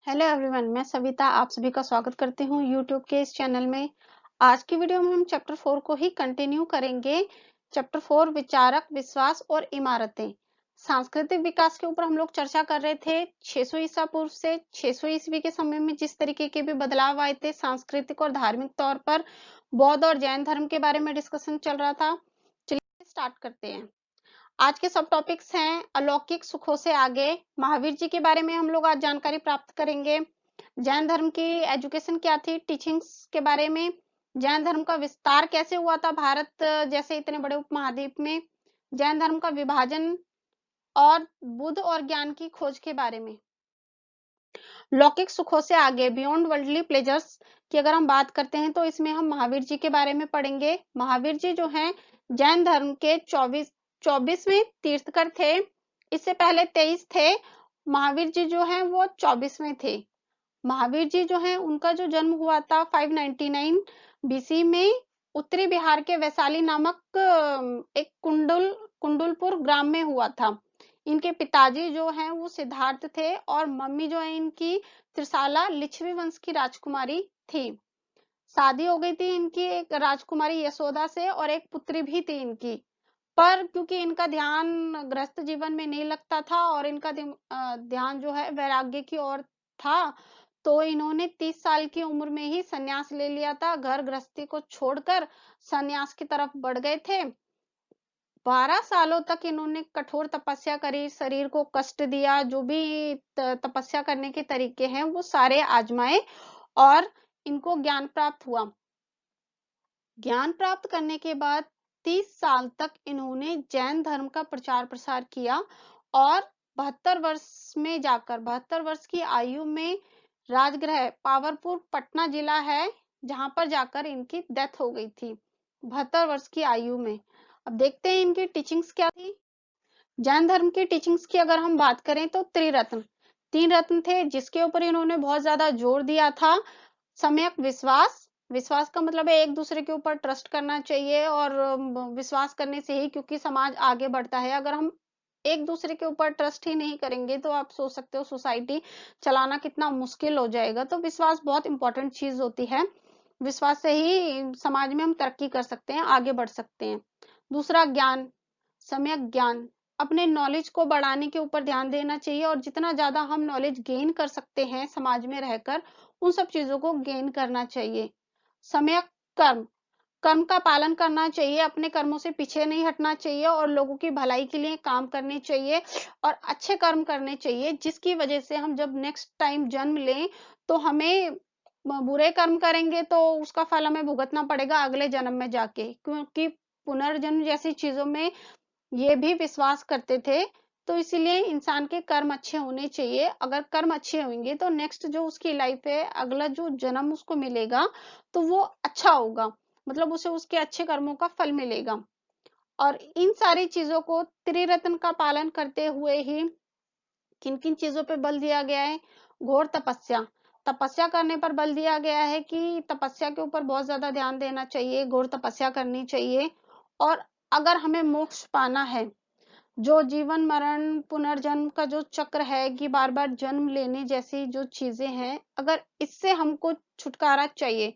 Hello everyone, मैं सविता आप सभी का स्वागत करती हूँ यूट्यूब के इस चैनल में। आज की वीडियो में हम चैप्टर 4 को ही कंटिन्यू करेंगे। चैप्टर 4 विचारक, विश्वास और इमारतें। सांस्कृतिक विकास के ऊपर हम लोग चर्चा कर रहे थे। 600 ईसा पूर्व से 600 ईस्वी के समय में जिस तरीके के भी बदलाव आए थे सांस्कृतिक और धार्मिक तौर पर, बौद्ध और जैन धर्म के बारे में डिस्कशन चल रहा था। चलिए स्टार्ट करते हैं। आज के सब टॉपिक्स हैं अलौकिक सुखों से आगे। महावीर जी के बारे में हम लोग आज जानकारी प्राप्त करेंगे। जैन धर्म की एजुकेशन क्या थी, टीचिंग्स के बारे में। जैन धर्म का विस्तार कैसे हुआ था भारत जैसे इतने बड़े उपमहाद्वीप में। जैन धर्म का विभाजन और बुद्ध और ज्ञान की खोज के बारे में। लौकिक सुखों से आगे, बियॉन्ड वर्ल्डली प्लेजर्स की अगर हम बात करते हैं तो इसमें हम महावीर जी के बारे में पढ़ेंगे। महावीर जी जो हैं जैन धर्म के 24वें तीर्थकर थे। इससे पहले 23 थे। महावीर जी जो हैं वो 24वें थे। महावीर जी जो हैं उनका जो जन्म हुआ था 599 बीसी में उत्तरी बिहार के वैशाली नामक एक कुंडुलपुर ग्राम में हुआ था। इनके पिताजी जो हैं वो सिद्धार्थ थे और मम्मी जो है इनकी त्रिशाला लिच्छवी वंश की राजकुमारी थी। शादी हो गई थी इनकी एक राजकुमारी यशोदा से और एक पुत्री भी थी इनकी। पर क्योंकि इनका ध्यान गृहस्थ जीवन में नहीं लगता था और इनका ध्यान जो है वैराग्य की ओर था, तो इन्होंने 30 साल की उम्र में ही सन्यास ले लिया था। घर गृहस्थी को छोड़कर सन्यास की तरफ बढ़ गए थे। 12 सालों तक इन्होंने कठोर तपस्या करी, शरीर को कष्ट दिया, जो भी तपस्या करने के तरीके हैं वो सारे आजमाए और इनको ज्ञान प्राप्त हुआ। ज्ञान प्राप्त करने के बाद 30 साल तक इन्होंने जैन धर्म का प्रचार प्रसार किया और 72 वर्ष में जाकर 72 वर्ष की आयु में राजगृह पावरपुर पटना जिला है जहां पर जाकर इनकी डेथ हो गई थी 72 वर्ष की आयु में। अब देखते हैं इनकी टीचिंग्स क्या थी। जैन धर्म की टीचिंग्स की अगर हम बात करें तो त्रिरत्न, 3 रत्न थे जिसके ऊपर इन्होंने बहुत ज्यादा जोर दिया था। सम्यक विश्वास, विश्वास का मतलब है एक दूसरे के ऊपर ट्रस्ट करना चाहिए और विश्वास करने से ही क्योंकि समाज आगे बढ़ता है। अगर हम एक दूसरे के ऊपर ट्रस्ट ही नहीं करेंगे तो आप सोच सकते हो सोसाइटी चलाना कितना मुश्किल हो जाएगा। तो विश्वास बहुत इंपॉर्टेंट चीज होती है। विश्वास से ही समाज में हम तरक्की कर सकते हैं, आगे बढ़ सकते हैं। दूसरा ज्ञान, सम्यक ज्ञान, अपने नॉलेज को बढ़ाने के ऊपर ध्यान देना चाहिए और जितना ज्यादा हम नॉलेज गेन कर सकते हैं समाज में रहकर उन सब चीजों को गेन करना चाहिए। सम्यक कर्म, कर्म का पालन करना चाहिए, अपने कर्मों से पीछे नहीं हटना चाहिए और लोगों की भलाई के लिए काम करने चाहिए और अच्छे कर्म करने चाहिए जिसकी वजह से हम जब नेक्स्ट टाइम जन्म लें तो हमें बुरे कर्म करेंगे तो उसका फल हमें भुगतना पड़ेगा अगले जन्म में जाके, क्योंकि पुनर्जन्म जैसी चीजों में ये भी विश्वास करते थे। तो इसीलिए इंसान के कर्म अच्छे होने चाहिए। अगर कर्म अच्छे होंगे तो नेक्स्ट जो उसकी लाइफ है, अगला जो जन्म उसको मिलेगा तो वो अच्छा होगा, मतलब उसे उसके अच्छे कर्मों का फल मिलेगा। और इन सारी चीजों को त्रिरत्न का पालन करते हुए ही किन किन चीजों पे बल दिया गया है। घोर तपस्या, तपस्या करने पर बल दिया गया है कि तपस्या के ऊपर बहुत ज्यादा ध्यान देना चाहिए, घोर तपस्या करनी चाहिए। और अगर हमें मोक्ष पाना है, जो जीवन मरण पुनर्जन्म का जो चक्र है कि बार बार जन्म लेने जैसी जो चीजें हैं, अगर इससे हमको छुटकारा चाहिए,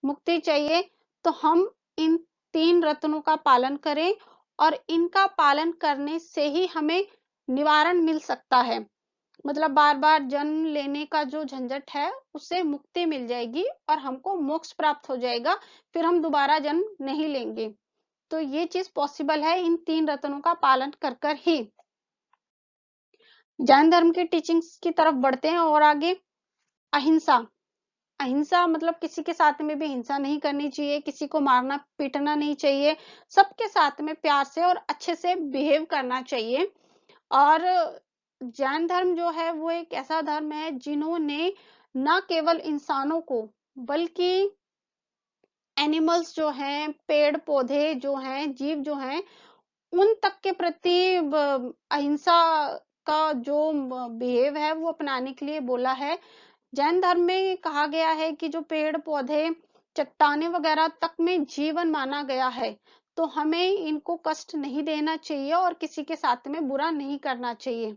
मुक्ति चाहिए, तो हम इन 3 रत्नों का पालन करें और इनका पालन करने से ही हमें निवारण मिल सकता है। मतलब बार बार जन्म लेने का जो झंझट है उससे मुक्ति मिल जाएगी और हमको मोक्ष प्राप्त हो जाएगा, फिर हम दोबारा जन्म नहीं लेंगे। तो ये चीज पॉसिबल है इन 3 रत्नों का पालन कर कर ही। जैन धर्म की टीचिंग्स की तरफ बढ़ते हैं और आगे। अहिंसा, अहिंसा मतलब किसी के साथ में भी हिंसा नहीं करनी चाहिए, किसी को मारना पीटना नहीं चाहिए, सबके साथ में प्यार से और अच्छे से बिहेव करना चाहिए। और जैन धर्म जो है वो एक ऐसा धर्म है जिन्होंने न केवल इंसानों को बल्कि एनिमल्स जो हैं, पेड़ पौधे जो हैं, जीव जो हैं, उन तक के प्रति अहिंसा का जो बिहेव है वो अपनाने के लिए बोला है। जैन धर्म में कहा गया है कि जो पेड़ पौधे चट्टाने वगैरह तक में जीवन माना गया है, तो हमें इनको कष्ट नहीं देना चाहिए और किसी के साथ में बुरा नहीं करना चाहिए।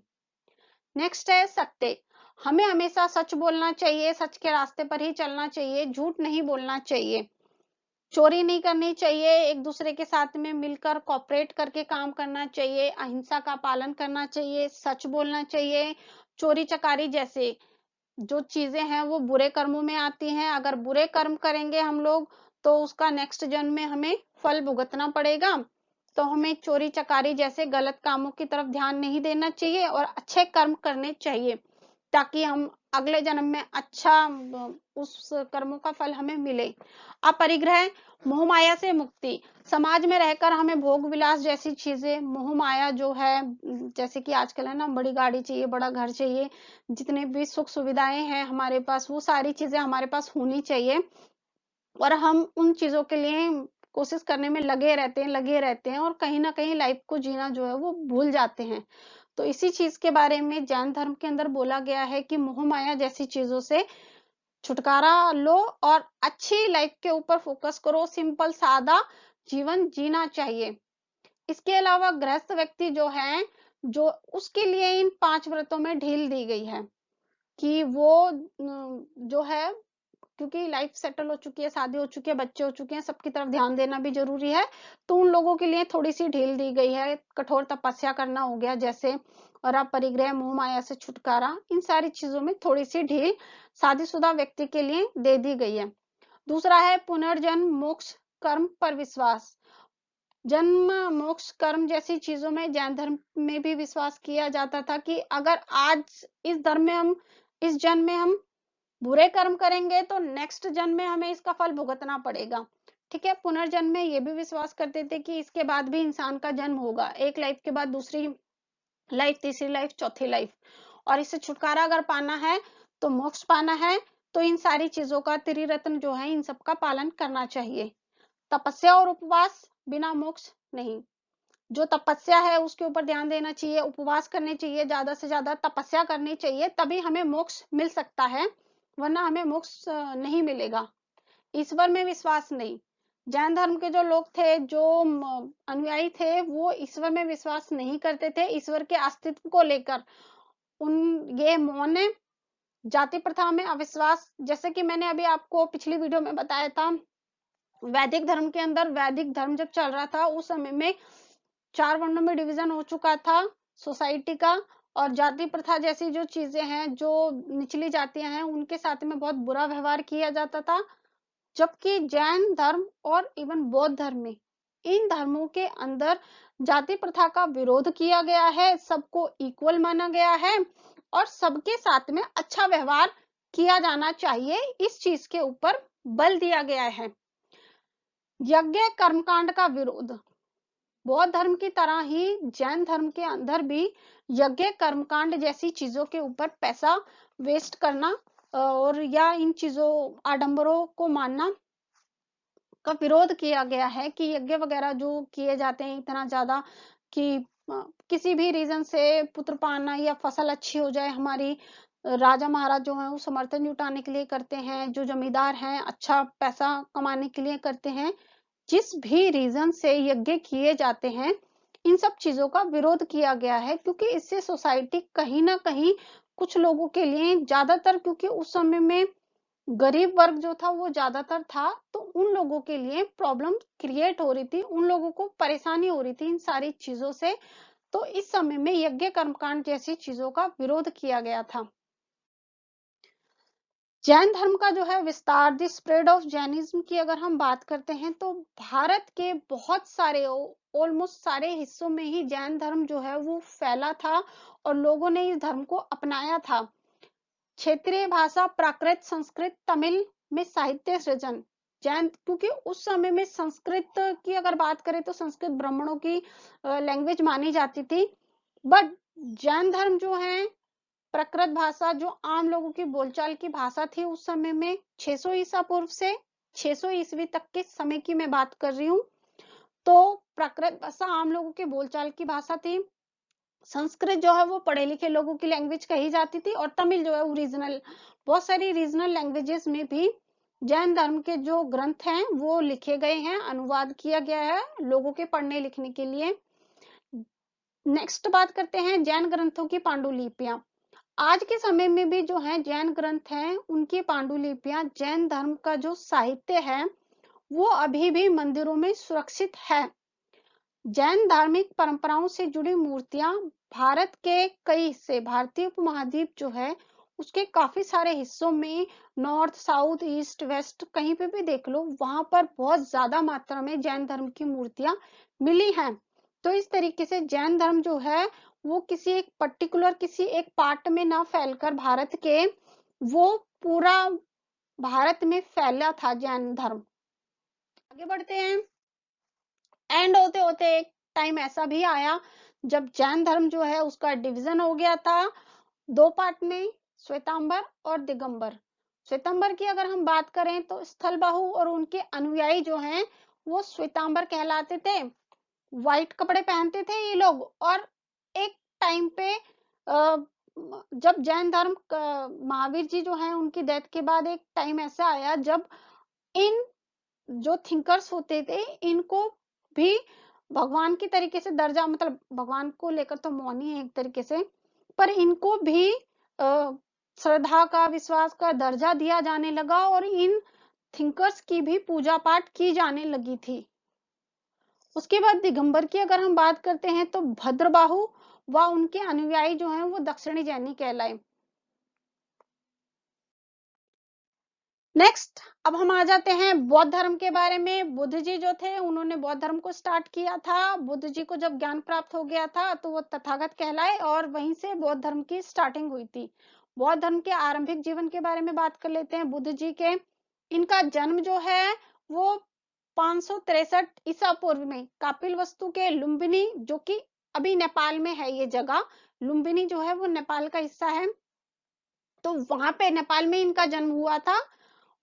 नेक्स्ट है सत्य, हमें हमेशा सच बोलना चाहिए, सच के रास्ते पर ही चलना चाहिए, झूठ नहीं बोलना चाहिए, चोरी नहीं करनी चाहिए, एक दूसरे के साथ में मिलकर कोऑपरेट करके काम करना चाहिए, अहिंसा का पालन करना चाहिए, सच बोलना चाहिए। चोरी चकारी जैसे जो चीजें हैं वो बुरे कर्मों में आती हैं। अगर बुरे कर्म करेंगे हम लोग तो उसका नेक्स्ट जन्म में हमें फल भुगतना पड़ेगा। तो हमें चोरी चकारी जैसे गलत कामों की तरफ ध्यान नहीं देना चाहिए और अच्छे कर्म करने चाहिए, ताकि हम अगले जन्म में अच्छा उस कर्मों का फल हमें मिले। अपरिग्रह, मोह माया से मुक्ति। समाज में रहकर हमें भोग विलास जैसी चीजें, मोह माया जो है, जैसे कि आजकल है ना, बड़ी गाड़ी चाहिए, बड़ा घर चाहिए, जितने भी सुख सुविधाएं हैं हमारे पास, वो सारी चीजें हमारे पास होनी चाहिए और हम उन चीजों के लिए कोशिश करने में लगे रहते हैं और कहीं ना कहीं लाइफ को जीना जो है वो भूल जाते हैं। तो इसी चीज के बारे में जैन धर्म के अंदर बोला गया है कि मोह माया जैसी चीजों से छुटकारा लो और अच्छी लाइफ के ऊपर फोकस करो, सिंपल सादा जीवन जीना चाहिए। इसके अलावा गृहस्थ व्यक्ति जो है, जो उसके लिए इन 5 व्रतों में ढील दी गई है कि वो जो है, क्योंकि लाइफ सेटल हो चुकी है, शादी हो चुकी है, बच्चे हो चुके हैं, सबकी तरफ ध्यान देना भी जरूरी है। तो उन लोगों के लिए थोड़ी सी ढील दी गई है, कठोर तपस्या करना हो गया जैसे, और अपरिग्रह, मोह माया से छुटकारा, इन सारी चीजों में थोड़ी सी ढील शादीशुदा व्यक्ति के लिए दे दी गई है। दूसरा है पुनर्जन्म, मोक्ष, कर्म पर विश्वास। जन्म, मोक्ष, कर्म जैसी चीजों में जैन धर्म में भी विश्वास किया जाता था कि अगर आज इस जन्म में हम बुरे कर्म करेंगे तो नेक्स्ट जन्म में हमें इसका फल भुगतना पड़ेगा। ठीक है, पुनर्जन्म में ये भी विश्वास करते थे कि इसके बाद भी इंसान का जन्म होगा, एक लाइफ के बाद दूसरी लाइफ, तीसरी लाइफ, चौथी लाइफ, और इससे छुटकारा अगर पाना है तो मोक्ष पाना है, तो इन सारी चीजों का, त्रिरत्न जो है, इन सब का पालन करना चाहिए। तपस्या और उपवास, बिना मोक्ष नहीं। जो तपस्या है उसके ऊपर ध्यान देना चाहिए, उपवास करने चाहिए, ज्यादा से ज्यादा तपस्या करनी चाहिए, तभी हमें मोक्ष मिल सकता है, वरना हमें मोक्ष नहीं मिलेगा। ईश्वर में विश्वास नहीं। जैन धर्म के जो लोग थे, जो अनुयायी थे, वो ईश्वर में विश्वास नहीं करते थे, ईश्वर के अस्तित्व को लेकर ये मौन, जाति प्रथा में अविश्वास। जैसे कि मैंने अभी आपको पिछली वीडियो में बताया था, वैदिक धर्म के अंदर, वैदिक धर्म जब चल रहा था उस समय में 4 वर्णों में डिवीजन हो चुका था सोसाइटी का, और जाति प्रथा जैसी जो चीजें हैं, जो निचली जातियां हैं, उनके साथ में बहुत बुरा व्यवहार किया जाता था। जबकि जैन धर्म और इवन बौद्ध धर्म में, इन धर्मों के अंदर जाति प्रथा का विरोध किया गया है, सबको इक्वल माना गया है और सबके साथ में अच्छा व्यवहार किया जाना चाहिए, इस चीज के ऊपर बल दिया गया है। यज्ञ कर्मकांड का विरोध, बौद्ध धर्म की तरह ही जैन धर्म के अंदर भी यज्ञ कर्मकांड जैसी चीजों के ऊपर पैसा वेस्ट करना और या इन चीजों, आडंबरों को मानना का विरोध किया गया है कि यज्ञ वगैरह जो किए जाते हैं इतना ज्यादा कि किसी भी रीजन से पुत्र पाना या फसल अच्छी हो जाए हमारी, राजा महाराज जो है वो समर्थन जुटाने के लिए करते हैं, जो जमींदार हैं अच्छा पैसा कमाने के लिए करते हैं, जिस भी रीजन से यज्ञ किए जाते हैं, इन सब चीजों का विरोध किया गया है, क्योंकि इससे सोसाइटी कहीं ना कहीं कुछ लोगों के लिए, ज्यादातर क्योंकि उस समय में गरीब वर्ग जो था वो ज्यादातर था, तो उन लोगों के लिए प्रॉब्लम क्रिएट हो रही थी, उन लोगों को परेशानी हो रही थी इन सारी चीजों से। तो इस समय में यज्ञ कर्मकांड जैसी चीजों का विरोध किया गया था। जैन धर्म का जो है विस्तार, द स्प्रेड ऑफ जैनिज्म की अगर हम बात करते हैं तो भारत के बहुत सारे, ऑलमोस्ट सारे हिस्सों में ही जैन धर्म जो है वो फैला था और लोगों ने इस धर्म को अपनाया था। क्षेत्रीय भाषा, प्राकृत, संस्कृत, तमिल में साहित्य सृजन। जैन, क्योंकि उस समय में संस्कृत की अगर बात करें तो संस्कृत ब्राह्मणों की लैंग्वेज मानी जाती थी, बट जैन धर्म जो है, प्राकृत भाषा जो आम लोगों की बोलचाल की भाषा थी उस समय में, 600 ईसा पूर्व से 600 ईस्वी तक के समय की मैं बात कर रही हूँ, तो प्राकृत भाषा आम लोगों के बोलचाल की भाषा थी। संस्कृत जो है वो पढ़े लिखे लोगों की लैंग्वेज कही जाती थी, और तमिल जो है वो रीजनल, बहुत सारी रीजनल लैंग्वेजेस में भी जैन धर्म के जो ग्रंथ हैं वो लिखे गए हैं, अनुवाद किया गया है लोगों के पढ़ने लिखने के लिए। नेक्स्ट बात करते हैं जैन ग्रंथों की पांडुलिपियां। आज के समय में भी जो है जैन ग्रंथ हैं, उनकी पांडुलिपियां, जैन धर्म का जो साहित्य है वो अभी भी मंदिरों में सुरक्षित है। जैन धार्मिक परंपराओं से जुड़ी मूर्तियां भारत के कई हिस्से, भारतीय उपमहाद्वीप जो है उसके काफी सारे हिस्सों में, नॉर्थ साउथ ईस्ट वेस्ट कहीं पे भी देख लो, वहां पर बहुत ज्यादा मात्रा में जैन धर्म की मूर्तियां मिली हैं। तो इस तरीके से जैन धर्म जो है वो किसी एक पर्टिकुलर, किसी एक पार्ट में ना फैलकर भारत के, वो पूरा भारत में फैला था जैन धर्म। आगे बढ़ते हैं। एंड होते होते एक टाइम ऐसा भी आया जब जैन धर्म जो है उसका डिवीजन हो गया था दो पार्ट में, श्वेतांबर और दिगंबर। श्वेतांबर की अगर हम बात करें तो स्थलबाहु और उनके अनुयायी जो हैं वो श्वेतांबर कहलाते थे। व्हाइट कपड़े पहनते थे ये लोग। और एक टाइम पे जब जैन धर्म महावीर जी जो हैं उनकी डेथ के बाद एक टाइम ऐसा आया जब इन जो थिंकर्स होते थे इनको भी भगवान की तरीके से दर्जा, मतलब भगवान को लेकर तो मौन ही है एक तरीके से, पर इनको भी श्रद्धा का, विश्वास का दर्जा दिया जाने लगा और इन थिंकर्स की भी पूजा पाठ की जाने लगी थी। उसके बाद दिगंबर की अगर हम बात करते हैं तो भद्रबाहु व उनके अनुयायी जो हैं वो दक्षिणी जैनी कहलाए। नेक्स्ट अब हम आ जाते हैं बौद्ध धर्म के बारे में। बुद्ध जी जो थे उन्होंने बौद्ध धर्म को स्टार्ट किया था। बुद्ध जी को जब ज्ञान प्राप्त हो गया था तो वो तथागत कहलाए और वहीं से बौद्ध धर्म की स्टार्टिंग हुई थी। बौद्ध धर्म के आरंभिक जीवन के बारे में बात कर लेते हैं बुद्ध जी के। इनका जन्म जो है वो 563 ईसा पूर्व में कापिलवस्तु के लुम्बिनी, जो कि अभी नेपाल में है ये जगह, लुम्बिनी जो है वो नेपाल का हिस्सा है, तो वहां पे नेपाल में इनका जन्म हुआ था।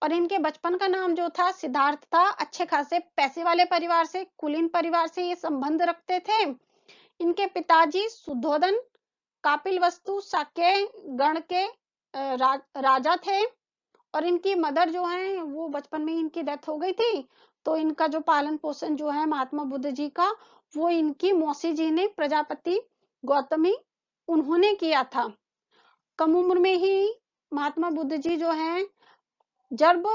और इनके बचपन का नाम जो था सिद्धार्थ था। अच्छे खासे पैसे वाले परिवार से, कुलीन परिवार से ये संबंध रखते थे। इनके पिताजी शुद्धोदन कापिलवस्तु शाक्य गण के राजा थे। और इनकी मदर जो है वो बचपन में इनकी डेथ हो गई थी। तो इनका जो पालन पोषण जो है महात्मा बुद्ध जी का, वो इनकी मौसी जी ने, प्रजापति गौतमी, उन्होंने किया था। कम उम्र में ही महात्मा बुद्ध जी जो हैं, जब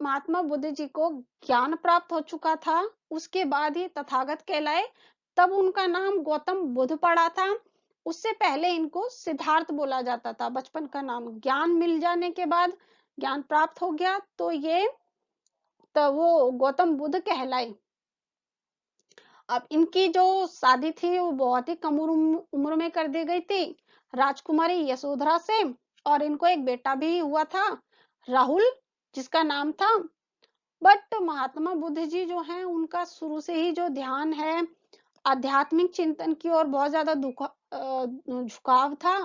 महात्मा बुद्ध जी को ज्ञान प्राप्त हो चुका था उसके बाद ही तथागत कहलाए। तब उनका नाम गौतम बुद्ध पड़ा था। उससे पहले इनको सिद्धार्थ बोला जाता था बचपन का नाम। ज्ञान मिल जाने के बाद, ज्ञान प्राप्त हो गया तो ये तो वो गौतम बुद्ध कहलाए। अब इनकी जो शादी थी वो बहुत ही कम उम्र में कर दी गई थी राजकुमारी यशोधरा से। और इनको एक बेटा भी हुआ था राहुल, जिसका नाम था। बट महात्मा बुद्ध जी जो हैं उनका शुरू से ही जो ध्यान है आध्यात्मिक चिंतन की ओर बहुत ज्यादा झुकाव था।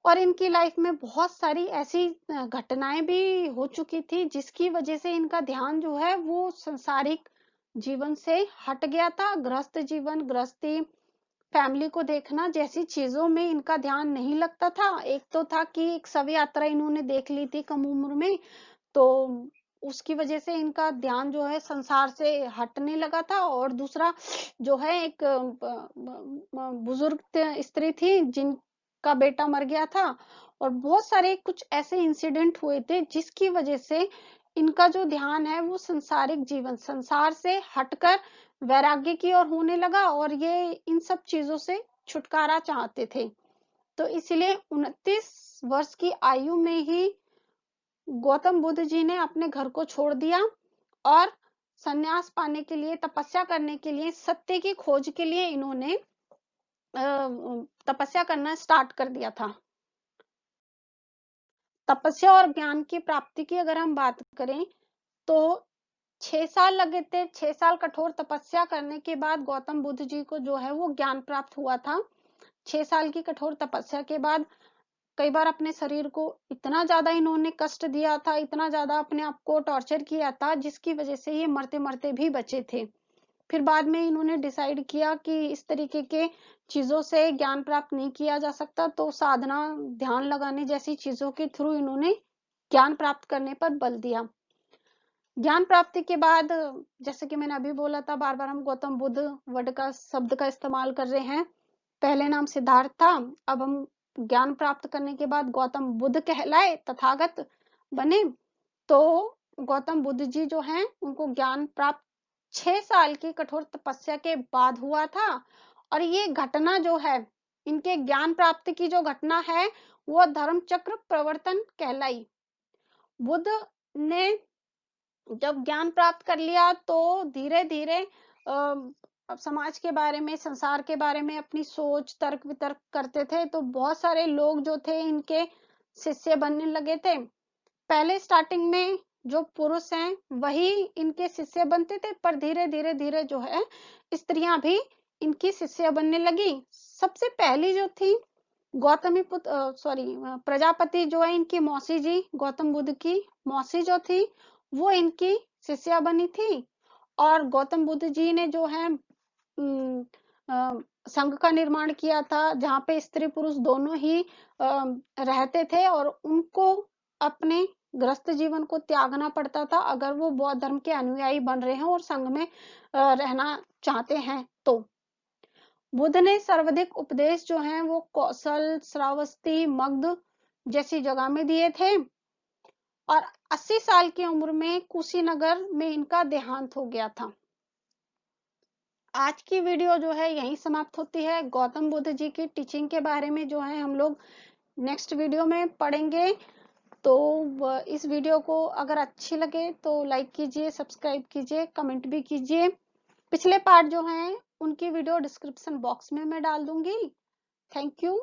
और इनकी लाइफ में बहुत सारी ऐसी घटनाएं भी हो चुकी थी जिसकी वजह से इनका ध्यान जो है वो संसारिक जीवन से हट गया था। गृहस्थ जीवन, गृहस्थी, फैमिली को देखना जैसी चीजों में इनका ध्यान नहीं लगता था। एक तो था कि एक शव यात्रा इन्होंने देख ली थी कम उम्र में, तो उसकी वजह से इनका ध्यान जो है संसार से हटने लगा था। और दूसरा जो है एक बुजुर्ग स्त्री थी जिनका बेटा मर गया था। और बहुत सारे कुछ ऐसे इंसिडेंट हुए थे जिसकी वजह से इनका जो ध्यान है वो संसारिक जीवन, संसार से हटकर वैराग्य की ओर होने लगा। और ये इन सब चीजों से छुटकारा चाहते थे। तो इसलिए 29 वर्ष की आयु में ही गौतम बुद्ध जी ने अपने घर को छोड़ दिया और संन्यास पाने के लिए, तपस्या करने के लिए, सत्य की खोज के लिए इन्होंने तपस्या करना स्टार्ट कर दिया था। तपस्या और ज्ञान की प्राप्ति की अगर हम बात करें तो 6 साल लगे थे। 6 साल कठोर तपस्या करने के बाद गौतम बुद्ध जी को जो है वो ज्ञान प्राप्त हुआ था। 6 साल की कठोर तपस्या के बाद कई बार अपने शरीर को इतना ज्यादा इन्होंने कष्ट दिया था, इतना ज्यादा अपने आप को टॉर्चर किया था, जिसकी वजह से ये मरते मरते भी बचे थे। फिर बाद में इन्होंने डिसाइड किया कि इस तरीके के चीजों से ज्ञान प्राप्त नहीं किया जा सकता, तो साधना, ध्यान लगाने जैसी चीजों के थ्रू इन्होंने ज्ञान प्राप्त करने पर बल दिया। ज्ञान प्राप्ति के बाद, जैसे कि मैंने अभी बोला था, बार बार हम गौतम बुद्ध वर्ड का, शब्द का इस्तेमाल कर रहे हैं। पहले नाम सिद्धार्थ था, अब हम ज्ञान प्राप्त करने के बाद गौतम बुद्ध कहलाए, तथागत बने। तो गौतम बुद्ध जी जो हैं उनको ज्ञान प्राप्त 6 साल की कठोर तपस्या के बाद हुआ था। और ये घटना जो है, इनके ज्ञान प्राप्ति की जो घटना है, वो धर्म चक्र प्रवर्तन कहलाई। बुद्ध ने जब ज्ञान प्राप्त कर लिया तो धीरे धीरे समाज के बारे में, संसार के बारे में अपनी सोच तर्क वितर्क करते थे। तो बहुत सारे लोग जो थे इनके शिष्य बनने लगे थे। पहले स्टार्टिंग में जो पुरुष हैं वही इनके शिष्य बनते थे, पर धीरे धीरे धीरे जो है स्त्रियां भी इनकी शिष्य बनने लगी। सबसे पहली जो थी गौतमी पुत्र प्रजापति जो है इनकी मौसी जी, गौतम बुद्ध की मौसी जो थी वो इनकी शिष्या बनी थी। और गौतम बुद्ध जी ने जो है संघ का निर्माण किया था, जहाँ पे स्त्री पुरुष दोनों ही रहते थे और उनको अपने गृहस्थ जीवन को त्यागना पड़ता था अगर वो बौद्ध धर्म के अनुयायी बन रहे हैं और संघ में रहना चाहते हैं। तो बुद्ध ने सर्वाधिक उपदेश जो हैं वो कौशल, श्रावस्ती, मगध जैसी जगह में दिए थे। और 80 साल की उम्र में कुशीनगर में इनका देहांत हो गया था। आज की वीडियो जो है यहीं समाप्त होती है। गौतम बुद्ध जी की टीचिंग के बारे में जो है हम लोग नेक्स्ट वीडियो में पढ़ेंगे। तो इस वीडियो को अगर अच्छी लगे तो लाइक कीजिए, सब्सक्राइब कीजिए, कमेंट भी कीजिए। पिछले पार्ट जो हैं उनकी वीडियो डिस्क्रिप्शन बॉक्स में मैं डाल दूंगी। Thank you.